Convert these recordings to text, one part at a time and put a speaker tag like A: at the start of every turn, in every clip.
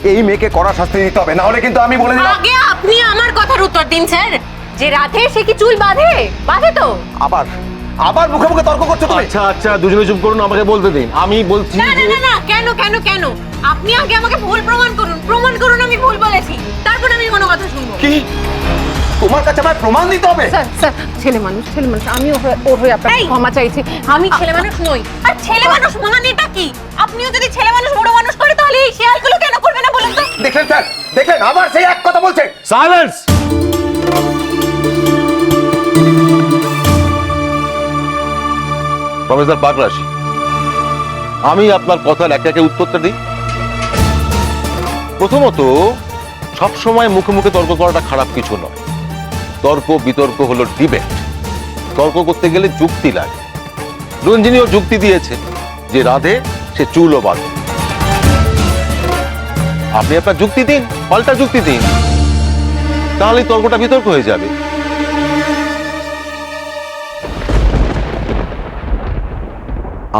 A: এই মেয়েকে কড়া শাস্তি দিতে হবে, না হলে কিন্তু আমি বলে দিলাম।
B: আগে আপনি আমার কথার উত্তর দিন স্যার। যে রাধে সে কি চুল বাঁধে? বাঁধে তো।
A: আবার আবার মুখে মুখে তর্ক করছো তুমি।
C: আচ্ছা আচ্ছা, দুজনে চুপ করুন, আমাকে বলতে দিন। আমি বলছি
B: না না না না, কেন কেন কেন? আপনি আগে আমাকে ভুল প্রমাণ করুন আমি ভুল বলেছি, তারপর আমি কোনো কথা শুনবো।
A: কি তোমার কাছে আমার প্রমাণ দিতে হবে?
D: স্যার স্যার, ছেলে মানুষ আমি ওর হয়ে আপনার
B: এই!
D: ক্ষমা চাইছি।
B: আমি ছেলে মানুষ নই। আর ছেলে মানুষ মানেটা কি? আপনিও যদি ছেলে মানুষ বড় মানুষ করে তাহলে এই শেয়ালগুলো কেন করবে না বলুন তো?
A: দেখলেন স্যার, দেখলেন আবার সেই এক কথা বলছে।
C: সাইলেন্স। প্রফেসর পাকরাশি, আমি আপনার কথার একে একে উত্তরটা দিই। প্রথমত, সবসময় মুখে মুখে তর্ক করাটা খারাপ কিছু নয়। তর্ক বিতর্ক হলো ডিবেট। তর্ক করতে গেলে যুক্তি লাগে। রঞ্জিনীও যুক্তি দিয়েছে যে রাধে সে চুলও বাঁধে। আপনি আপনার যুক্তি দিন, পাল্টা যুক্তি দিন, তাহলেই তর্কটা বিতর্ক হয়ে যাবে।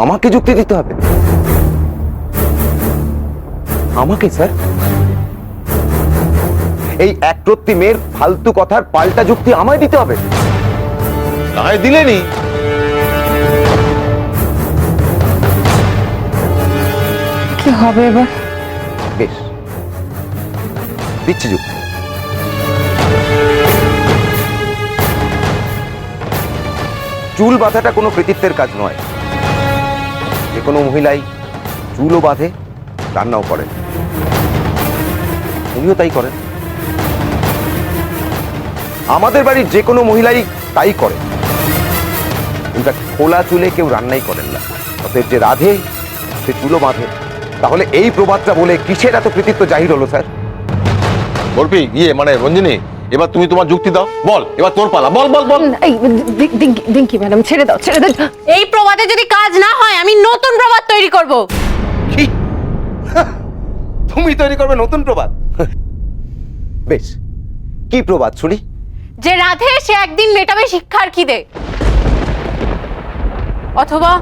A: আমাকে যুক্তি দিতে হবে? আমাকে স্যার? এই একরত্তি মেয়ের ফালতু কথার পাল্টা যুক্তি আমায় দিতে হবে?
C: না হয় দিলেনি।
D: কি হবে এবার?
A: বেশ, দিচ্ছি যুক্তি। চুল বাঁধাটা কোনো কৃতিত্বের কাজ নয়। যে কোনো মহিলাই চুলও বাঁধে, রান্নাও করেন। উনিও তাই করেন। আমাদের বাড়ির যে কোনো মহিলাই তাই করে। ইনফ্যাক্ট খোলা চুলে কেউ রান্নাই করেন না। অতএব যে রাধে সে চুলও বাঁধে। তাহলে এই প্রবাদটা বলে কিসের এত কৃতিত্ব জাহির হলো স্যার?
C: বলবি মানে রঞ্জিনী, এবার তুমি তোমার যুক্তি দাও। বল, এবার তোর পালা। বল বল বল।
D: এই দিঙ্কি ম্যাডাম, ছেড়ে দাও ছেড়ে দাও।
B: এই প্রবাদে যদি কাজ না হয় আমি নতুন প্রবাদ তৈরি করব।
A: কি? তুমি তৈরি করবে নতুন প্রবাদ? বেশ, কি প্রবাদ শুনি?
B: যে রাধে সে একদিন মেটাবে শিক্ষার খিদে। অথবা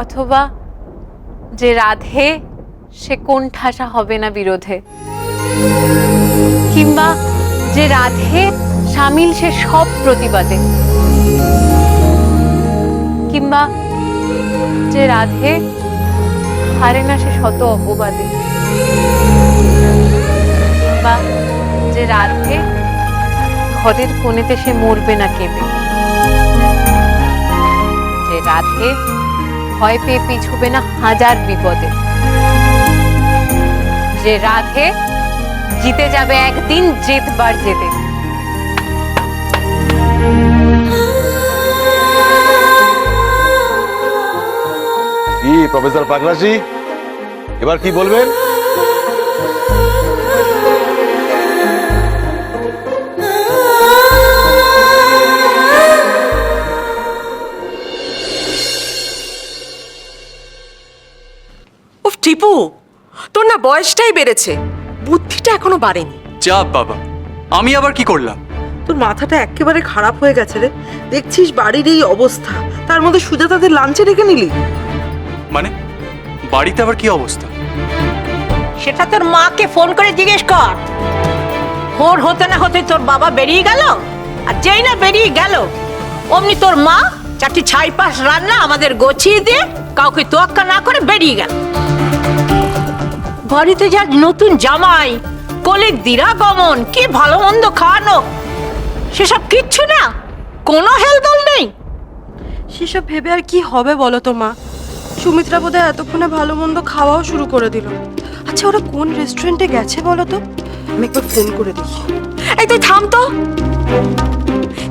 B: অথবা যে রাধে সে কোণঠাসা হবে না বিরোধে। কিংবা যে রাধে শামিল সে সব প্রতিবাদে। কিংবা যে রাধে হারে না সে শত অপবাদে। কিংবা যে রাধে ঘরের কোণেতে সে মরবে না কেঁদে। যে রাধে ভয় পেয়ে পিছবে না হাজার বিপদে। যে রাধে জিতে যাবে একদিন জেতবার জেতে।
C: কি প্রফেসর পাকরাশি, এবার কি বলবেন?
E: উফ টিপু, তোর না বয়সটাই বেড়েছে, বুদ্ধিটা এখনো বাড়েনি।
F: চাপ বাবা, আমি আবার কি করলাম?
G: তোর মাথাটা একেবারে খারাপ হয়ে গেছে রে। দেখছিস বাড়ির এই অবস্থা, তার মধ্যে সুজাতাদের লাঞ্চে রেখে নিলি।
F: মানে বাড়িতে আবার কি অবস্থা?
H: সেটা তোর মাকে ফোন করে জিজ্ঞেস কর। ভোর হতে না হতে তোর বাবা বেরিয়ে গেল, আর যেই না বেরিয়ে গেল অমনি তোর মা চারটি ছাই পাশ রান্না আমাদের গছিয়ে দিয়ে কাউকে তোয়াক্কা না করে বেরিয়ে গেল। বাড়িতে যা নতুন জামাই, কলিগ দিরাগমন, কি ভালো মন্দ খাওয়ানো, সেসব কিচ্ছু না, কোনো হেলদোল নেই।
G: সেসব ভেবে আর কি হবে বলো তো মা? সুমিত্রা বোধহয় এতক্ষণে ভালো মন্দ খাওয়াও শুরু করে দিল। আচ্ছা, ওরা কোন রেস্টুরেন্টে গেছে বলো তো? আমি একবার ফোন করে দেখি।
E: এই তুই থাম তো,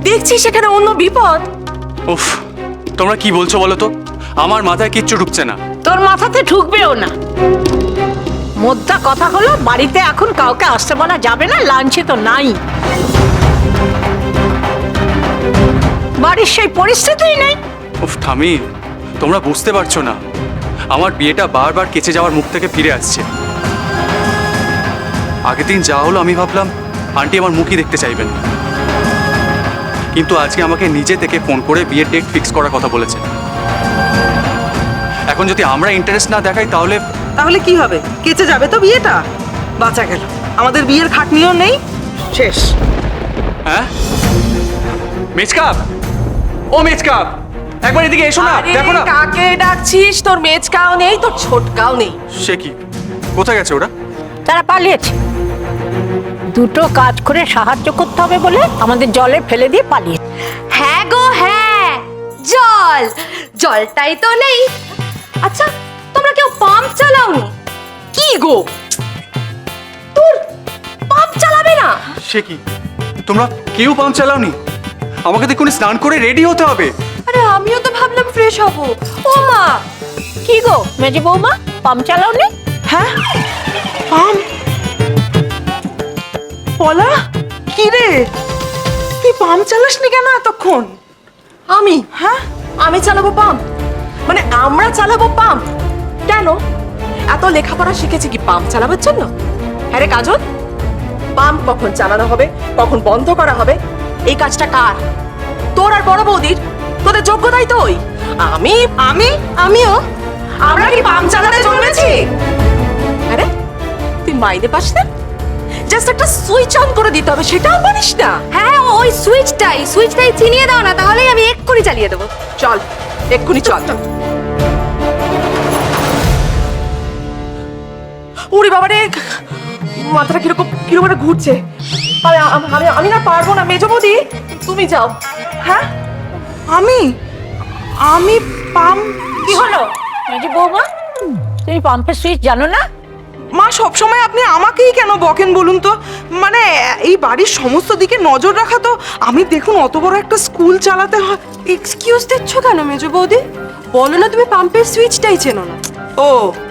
E: দেখছিস সেখানে অন্য বিপদ।
F: উফ, তোমরা কি বলছো বলো তো? আমার মাথায় কিচ্ছু ঢুকছে না।
H: তোর মাথাতে ঢুকবেও না। মোদ্দা কথা হলো বাড়িতে এখন কাউকে আসতে বলা যাবে না, লাঞ্চে তো নাই। বাড়ির সেই পরিস্থিতিই নেই।
F: উফ ঠামি, তোমরা বুঝতে পারছো না, আমার বিয়েটা বারবার কেচে যাওয়ার মুখ থেকে ফিরে আসছে। আগের দিন যা হলো আমি ভাবলাম আন্টি আমার মুখই দেখতে চাইবেন না, কিন্তু আজকে আমাকে নিজে থেকে ফোন করে বিয়ের ডেট ফিক্স করার কথা বলেছে। এখন যদি আমরা ইন্টারেস্ট না দেখাই তাহলে
I: তাহলে কি হবে, কেচে যাবে তো বিয়েটা? বাঁচা গেল, আমাদের বিয়ের খাটনিও নেই, শেষ।
F: হ্যাঁ মেজকাপ, ও মেজকাপ, একবার এদিকে এসো না,
E: আরে,
F: দেখো না।
E: কাকে ডাকছিস? তোর মেজকাও নেই, তোর ছোটকাও নেই।
F: সে কি, কোথায় গেছে ওরা?
H: তারা পালিয়েছে। দুটো কাজ করে সাহায্য করতে হবে বলে আমাদের জলে ফেলে দিয়ে পালিয়েছে।
B: হ্যাঁ গো হ্যাঁ, জলটাই তো নেই। আচ্ছা, তোমরা কেউ পাম্প চালাওনি?
E: কি গো,
B: পাম্প চালাবে না?
F: সে কি, তোমরা কেউ পাম্প চালাওনি? আমাকে দেখুন স্নান করে রেডি হতে হবে।
G: আরে আমিও তো ভাবলাম ফ্রেশ হব। ও মা,
H: কি গো মেজে বৌমা, পাম্প চালাও নি?
I: হ্যাঁ পাম্প? পলা, কি রে, তুই পাম্প চালাসনি কেন এতক্ষণ?
E: আমি
I: হ্যাঁ,
E: আমি চালাবো পাম্প? মানে আমরা চালাবো পাম্প? কেন? এত লেখাপড়া শিখেছি কি পাম্প চালাবার জন্য? হ্যাঁ রে কাজল, পাম্প কখন চালানো হবে, কখন বন্ধ করা হবে, এই কাজটা কার? তোর আর বড় বৌদির? তোদের যোগ্যতাই তো ওই। আমিও আমরা কি পাম্প চালাতে জন্মেছি? আরে তুই মাইনে পাস না? জাস্ট একটা সুইচ অন করে দিতে হবে, সেটাও পারিস না?
B: হ্যাঁ, ওই সুইচটাই চিনিয়ে দাও না, তাহলেই আমি এক্ষুনি চালিয়ে দেবো।
E: চল এক্ষুনি চল। ওরে বাবা রে, মাথাটা কিরকম কিরকম একটা ঘুরছে। আরে আমি না পারবো না, মেজো বৌদি তুমি যাও।
I: হ্যাঁ আমি পাম্প?
H: কি হলো মেজে বৌমা, তুমি পাম্পের সুইচ জানো না?
I: মা, সবসময় আপনি আমাকেই কেন বকেন বলুন তো? মানে এই বাড়ির সমস্ত দিকে নজর রাখা তো, আমি দেখুন অত বড় একটা স্কুল চালাতে হয়।
G: এক্সকিউজ দিচ্ছ কেন মেজো বৌদি? বলো না তুমি পাম্পের সুইচটাই চেনো না।
I: ও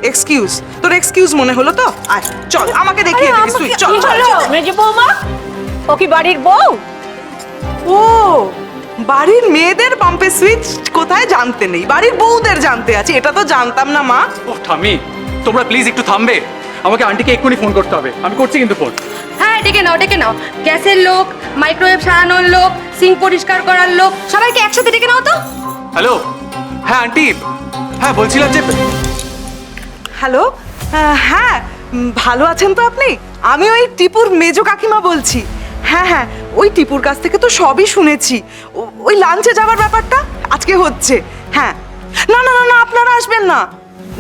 I: এক্সকিউজ, তোর এক্সকিউজ মনে হলো তো? আয় চল, আমাকে দেখিয়ে দিবি সুইচ, চল
H: কি
I: চল
H: হলো
I: চল।
H: মেজে বৌমা, ও কি বাড়ির বউ?
I: ও, বাড়ির মেয়েদের পাম্পের সুইচ কোথায় জানতে নেই, বাড়ির বউদের জানতে আছে, এটা তো জানতাম না মা।
F: ও ঠামি, তোমরা প্লিজ একটু থামবে, আমাকে আন্টিকে এক্ষুনি ফোন করতে হবে। আমি করছি কিন্তু ফোন।
B: হ্যাঁ, ডেকে নাও। গ্যাসের লোক, মাইক্রোওয়েভ সারানোর লোক, সিঙ্ক পরিষ্কার করার লোক, সবাইকে একসাথে ডেকে নাও তো।
F: হ্যালো, হ্যাঁ আন্টি, হ্যাঁ বলছিলাম যে
I: হ্যালো, হ্যাঁ ভালো আছেন তো আপনি? আমি ওই টিপুর মেজো কাকিমা বলছি। হ্যাঁ, ওই টিপুর কাছ থেকে তো সবই শুনেছি। ওই লাঞ্চে যাওয়ার ব্যাপারটা আজকে হচ্ছে। হ্যাঁ, না না না না, আপনারা আসবেন না।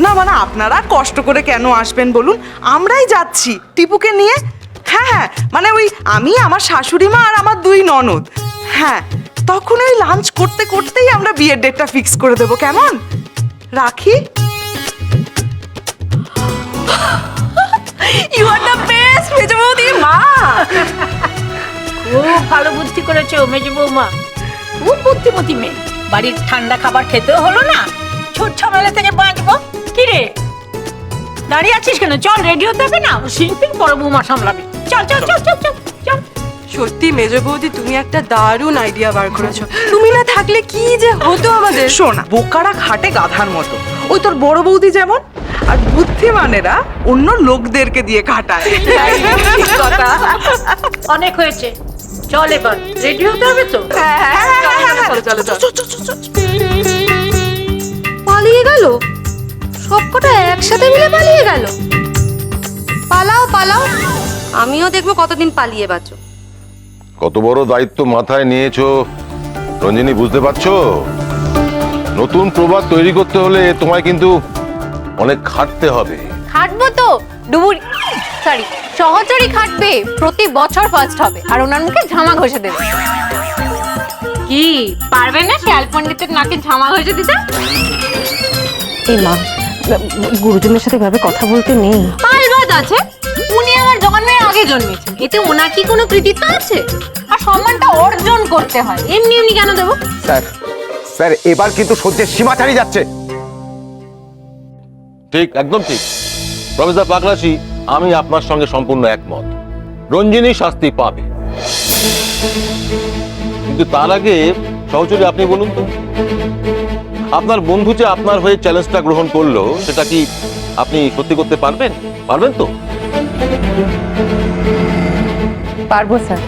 I: না মানে আপনারা কষ্ট করে কেন আসবেন বলুন, আমরাই যাচ্ছি টিপুকে নিয়ে। হ্যাঁ, মানে ওই আমি, আমার শাশুড়ি মা আর আমার 2 ননদ। হ্যাঁ, তখন ওই লাঞ্চ করতে করতেই আমরা বিয়ের ডেটটা ফিক্স করে দেবো, কেমন? রাখি।
E: ইউ আর দ্য বেস্ট মেজো বৌদি, মা।
H: খুব ভালো বুদ্ধি করেছো মেজে বৌমা, খুব বুদ্ধিমতী মেয়ে। বাড়ির ঠান্ডা খাবার খেতেও হলো না, ছোট ঝামেলা থেকে বাঁচবো। কি রে দাঁড়িয়ে আছিস কেন? চল, রেডি হতে হবে না? শিল্পীর বড় বৌমা সামলাবি। চল চল চল চল চল চল।
G: সত্যি মেজো বৌদি, তুমি একটা দারুণ আইডিয়া বার করেছো। তুমি না থাকলে কি যে হতো আমাদের।
I: শোনা, বোকারা খাটে গাধার মতো, ওই তোর বড় বৌদি যেমন, আর বুদ্ধিমানেরা অন্য লোকদেরকে দিয়ে খাটায়।
H: ঠিক কথা। অনেক হয়েছে, চল এবার রেডি হতে হবে তো।
E: চলো চলো চলো।
B: পালিয়ে গেল, সবকটা একসাথে মিলে পালিয়ে গেল। পালাও, আমিও দেখবো কতদিন পালিয়ে বাঁচো।
C: কত বড় দায়িত্ব মাথায় নিয়েছো রঞ্জিনী, বুঝতে পারছো? নতুন প্রবাদ তৈরি করতে হলে তোমায় কিন্তু অনেক খাটতে হবে।
B: খাটবো তো, সহচরী খাটবে, প্রতি বছর ফার্স্ট হবে, আর ওনার মুখে ঝামা ঘষে দেবে। কি পারবে না শিয়াল পণ্ডিতের নাকে ঝামা ঘষে দিতে?
D: এই মা, গুরুজনের সাথে এভাবে কথা বলতে নেই।
B: আলবাদ আছে, উনি আমার জন্মের আগে জন্মেছেন, এতে ওনার কি কোনো কৃতিত্ব আছে? আর সম্মানটা অর্জন করতে হয়, এমনি এমনি কেন দেবো?
A: স্যার এবার কিন্তু সহ্যের সীমা ছাড়িয়ে যাচ্ছে।
C: ঠিক, একদম ঠিক। প্রফেসর পাকরাশি, আমি আপনার সঙ্গে সম্পূর্ণ একমত। রঞ্জিনী শাস্তি পাবে, কিন্তু তার আগে সহচরী আপনি বলুন তো, আপনার বন্ধু যে আপনার হয়ে চ্যালেঞ্জটা গ্রহণ করলো, সেটা কি আপনি সত্যি করতে পারবেন? পারবেন তো?
D: পারবো স্যার।